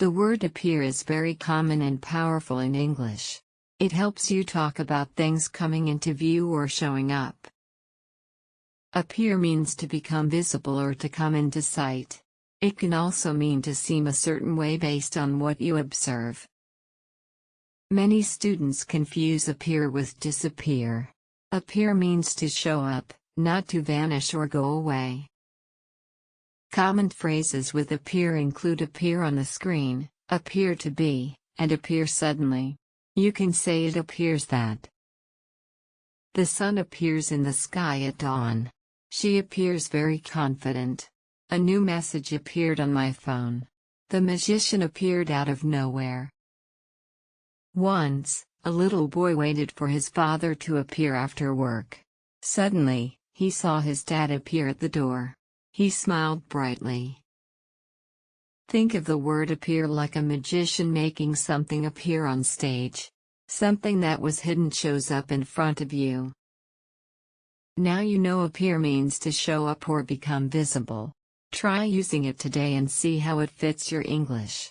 The word appear is very common and powerful in English. It helps you talk about things coming into view or showing up. Appear means to become visible or to come into sight. It can also mean to seem a certain way based on what you observe. Many students confuse appear with disappear. Appear means to show up, not to vanish or go away. Common phrases with appear include appear on the screen, appear to be, and appear suddenly. You can say it appears that the sun appears in the sky at dawn. She appears very confident. A new message appeared on my phone. The magician appeared out of nowhere. Once, a little boy waited for his father to appear after work. Suddenly, he saw his dad appear at the door. He smiled brightly. Think of the word appear like a magician making something appear on stage. Something that was hidden shows up in front of you. Now you know appear means to show up or become visible. Try using it today and see how it fits your English.